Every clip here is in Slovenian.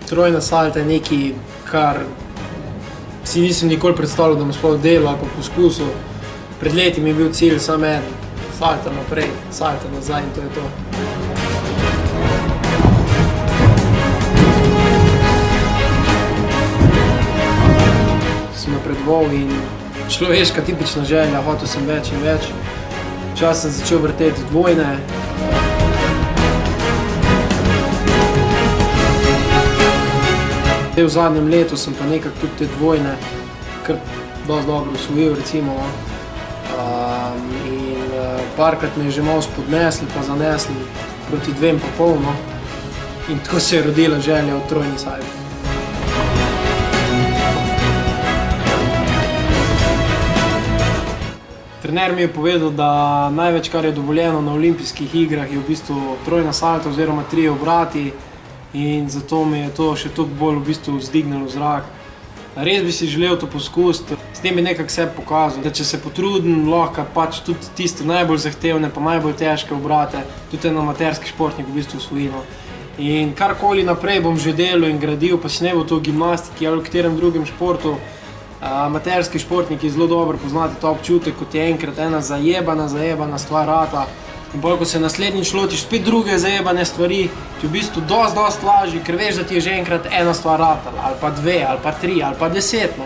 Trojna salta je nekaj, kar si nisem nikoli predstavljal, da bom sploh delal ali pa poskusil. Pred leti mi je bil cilj samo en, salta naprej, salta nazaj in to je to. Sem napredoval in človeška tipična želja, hotel sem več in več. Včasih sem začel vrteti dvojne. V zadnjem letu sem pa nekako tudi te dvojne kar dosti dobro osvojil, recimo. In parkrat me je že malo spodnesli pa zanesli proti 2,5, no. In tako se je rodila želja v trojni salti. Trener mi je povedal, da največ, kar je dovoljeno na olimpijskih igrah, je v bistvu trojna salta oziroma 3 obrati. In zato mi je to še toliko bolj v bistvu vzdignilo v zrak. Res bi si želel to poskusiti, s tem bi nekako sebi pokazal, da če se potrudim, lahko pač tudi tiste najbolj zahtevne pa najbolj težke obrate, tudi en amaterski športnik v bistvu osvoji. In karkoli naprej bom že delal in gradil, pa si ne bo to v gimnastiki ali v katerem drugem športu, amaterski športniki zelo dobro poznate ta občutek, kot je enkrat ena zajebana stvar rata. In bolj, ko se naslednjič lotiš spet druge zajebane stvari, ti v bistvu dosti lažje, ker veš, da ti je že enkrat ena stvar ratala, ali pa 2, ali pa 3, ali pa 10.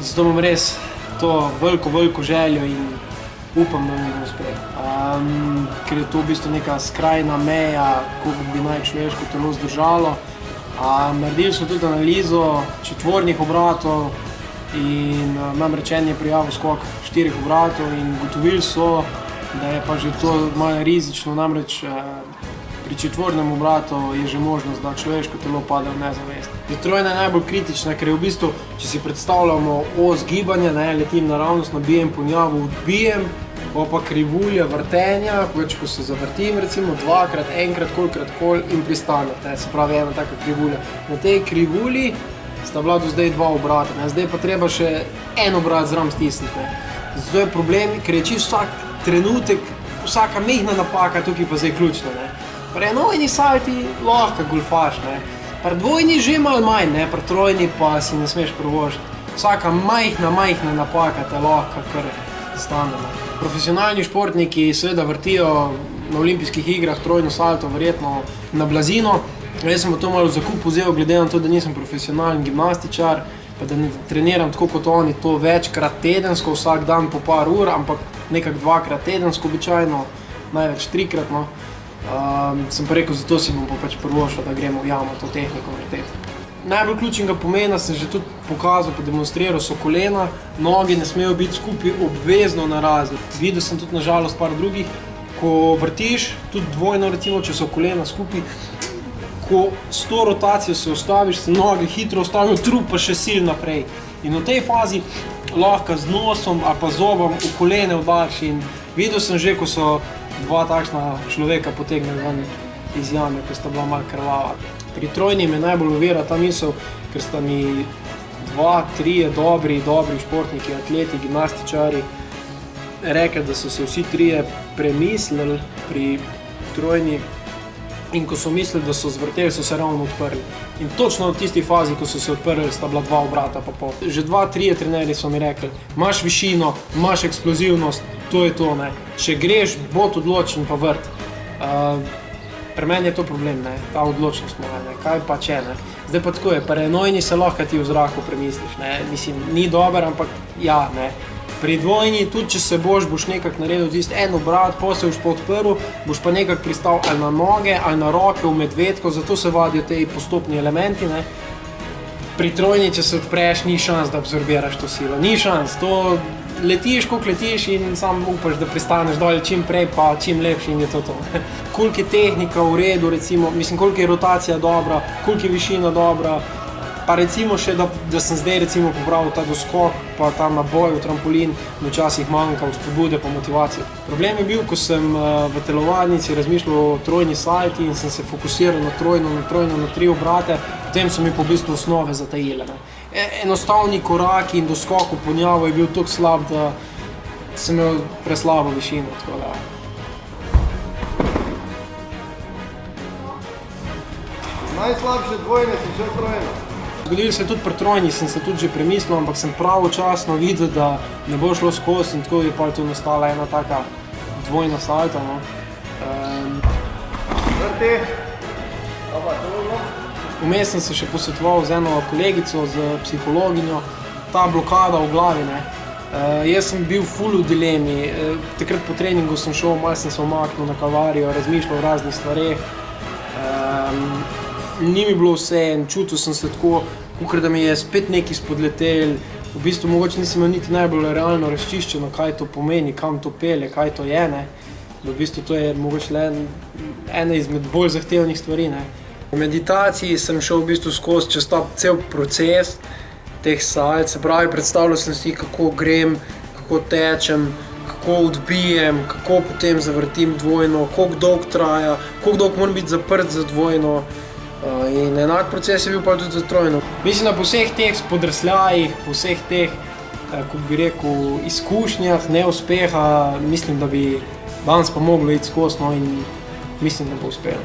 Zato imam res to veliko željo in upam, da mi bo uspelo. Ker je to v bistvu neka skrajna meja, koliko bi naj človeško telo zdržalo. Naredili so tudi analizo četvornih obratov in namreč en je prijavil skok 4 obratov in ugotovili so, da je pa že to malo rizično, namreč pri četvornem obratu je že možnost, da človeško telo pade v nezavest. Trojna je najbolj kritična, ker je v bistvu, če si predstavljamo os gibanja, letim naravnost, nabijem ponjavo, odbijem, pa krivulja vrtenja, ko se zavrtim recimo dvakrat, enkrat, kolikrat in pristane, se pravi ena taka krivulja. Na tej krivulji sta bila do zdaj 2 obrata, zdaj pa treba še en obrat zraven stisniti. Zato je problem, ker je čisto vsak trenutek, vsaka mehna napaka, tukaj pa zdaj ključna. Pri enojni salti lahko golfaš, pri dvojni že malo manj, pri trojni pa si ne smeš privoščiti. Vsaka majhna napaka te lahko kar stane. Profesionalni športniki seveda vrtijo na olimpijskih igrah trojno salto verjetno na blazino. Jaz sem to malo v zakup vzel, glede na to, da nisem profesionalni gimnastičar, pa da ne treniram tako kot oni, to večkrat tedensko, vsak dan po par ur, ampak nekako 2-krat tedensko običajno, največ 3-krat. Sem pa rekel, zato si bom pa pač privoščil, da gremo v jamo to tehniko vrteti. Najbolj ključnega pomena sem že tudi pokazal, pa demonstriral, so kolena, noge ne smejo biti skupaj obvezno na razni. Videl sem tudi nažalost par drugih, ko vrtiš, tudi dvojno recimo, če so kolena skupaj, ko s to rotacijo se ustaviš, se noge hitro ustavijo, trup pa še sil naprej. In v tej fazi lahko z nosom ali pa zobom v kolene udariš in videl sem že, ko so 2 takšna človeka potegnili ven iz jame, ko sta bila malo krvava. Pri trojni me najbolj ovira ta misel, ker sta mi 2-3 dobri športniki, atleti, gimnastičari rekli, da so se vsi 3 premislili pri trojni in ko so mislili, da so zvrteli, so se ravno odprli. In točno v tisti fazi, ko so se odprli, sta bila 2 obrata pa pol. Že 2-3 trenerji so mi rekli, imaš višino, imaš eksplozivnost, to je to. Če greš, bod odločen pa vrt. Pri meni je to problem, ta odločnost moja, kaj pa če. Zdaj pa tako je, pri enojni se lahko ti v zraku premisliš, mislim, ni dober, ampak ja, Pri dvojni, tudi če se boš nekako naredil tisti en obrat, se boš pa odprl, boš pa nekako pristal ali na noge, ali na roke v medvedko, zato se vadijo te postopni elementi. Pri trojni, če se odpreš, ni šans, da absorbiraš to silo, ni šans, to letiš, koliko letiš in sam upaš, da pristaneš dol čim prej, pa čim lepši in je to. Koliko je tehnika v redu, recimo, mislim, koliko je rotacija dobra, koliko je višina dobra, pa recimo še, da sem zdaj recimo popravil ta doskok, pa ta naboj v trampolin, včasih manjka vzpodbude pa motivacije. Problem je bil, ko sem v telovadnici razmišljal o trojni salti in sem se fokusiral na trojno, na 3 obrate, potem so mi po bistvu osnove zatajile. Enostavni koraki in doskok v ponjavo je bil tako slab, da sem imel preslabo višino. Najslabše dvojne si že trojno. Zgodilo se je tudi pri trojni, sem se tudi že premislil, ampak sem pravočasno videl, da ne bo šlo skozi in tako je pa tu nastala ena taka dvojna salta. No. Vrti. Oba, dovolj. Vmes sem se še posvetoval z eno kolegico, z psihologinjo, ta blokada v glavi. Ne. Jaz sem bil ful v dilemi, takrat po treningu sem šel, malo sem se omaknil na Kalvarijo, razmišljal o raznih stvareh. Ni mi bilo vse in čutil sem se tako, kakor da mi je spet nekaj spodletel. V bistvu mogoče nisem imel niti najbolj realno razčiščeno, kaj to pomeni, kam to pelje, kaj to je. Ne. V bistvu to je mogoče le ena izmed bolj zahtevnih stvari. Ne. V meditaciji sem šel v bistvu skozi čez ta cel proces teh salt, se pravi, predstavljal sem si, kako grem, kako tečem, kako odbijem, kako potem zavrtim dvojno, koliko dolgo traja, koliko dolgo moram biti zaprt za dvojno. In enak proces je bil pa tudi za trojno. Mislim, da po vseh teh spodrsljajih, po vseh teh, kako bi rekel, izkušnjah, neuspeha, mislim, da bi danes pa moglo iti skozi, no, in mislim, da bo uspelo.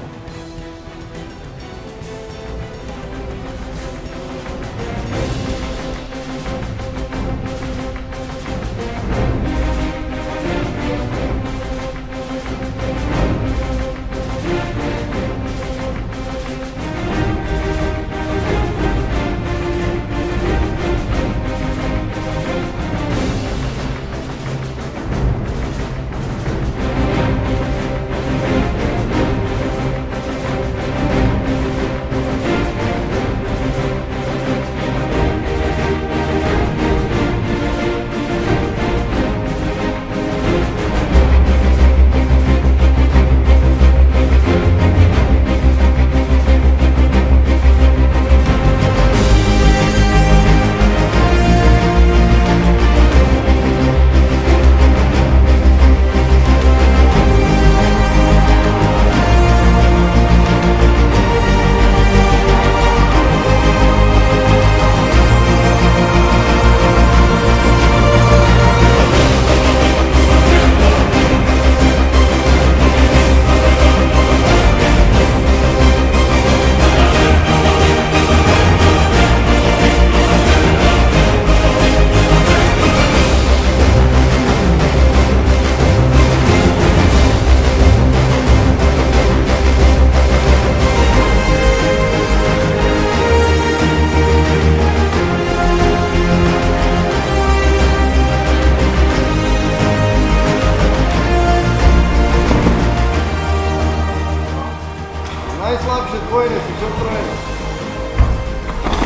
Najslabše dvojne si že trojno.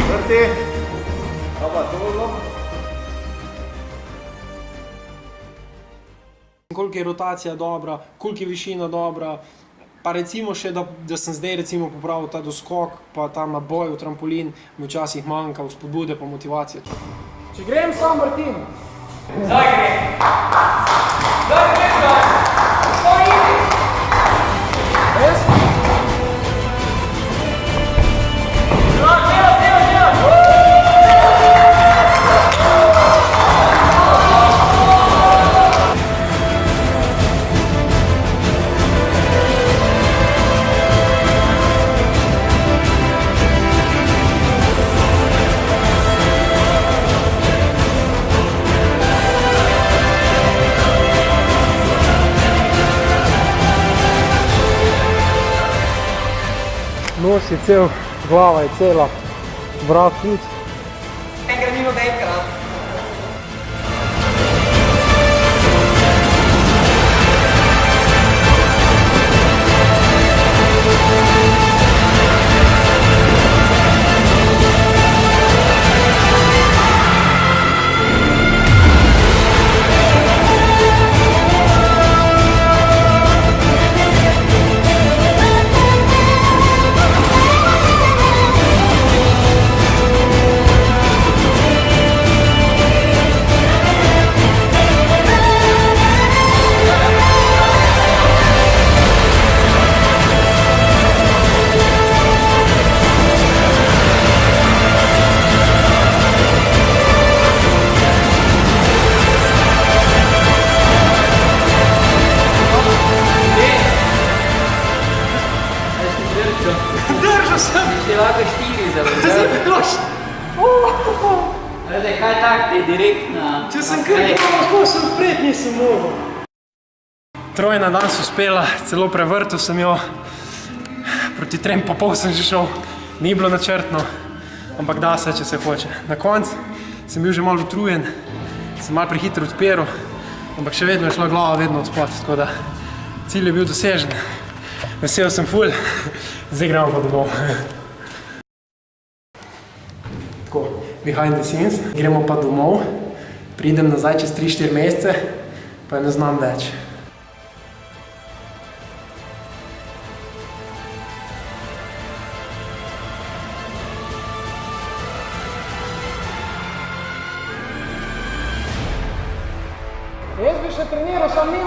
Vrti. Oba, dovolj. Koliko je rotacija dobra, koliko je višina dobra, pa recimo še, da sem zdaj recimo popravil ta doskok, pa ta naboj v trampolin, mi včasih manjka vzpodbude pa motivacije. Če grem, sam vrtim. Zdaj grem. Zdaj grem, zdaj. Zdaj grem. Res? Nos je cel, glava je cela, vrat tudi. Enkrat mimo 9-krat. direkt na... Če sem kar lahko se odpret, nisem mogel. Trojna danes uspela, celo prevrtel sem jo. Proti 3,5 sem že šel, ni bilo načrtno, ampak da se, če se hoče. Na koncu sem bil že malo utrujen, sem malo prehitro odpiral, ampak še vedno je šla glava vedno od spod, tako da cilj je bil dosežen. Vesel sem ful, zdaj gremo pa domov. Tako, behind the scenes, gremo pa domov, pridem nazaj čez 3-4 mesece, pa je ne znam več. Jaz bi še treniral, sam ni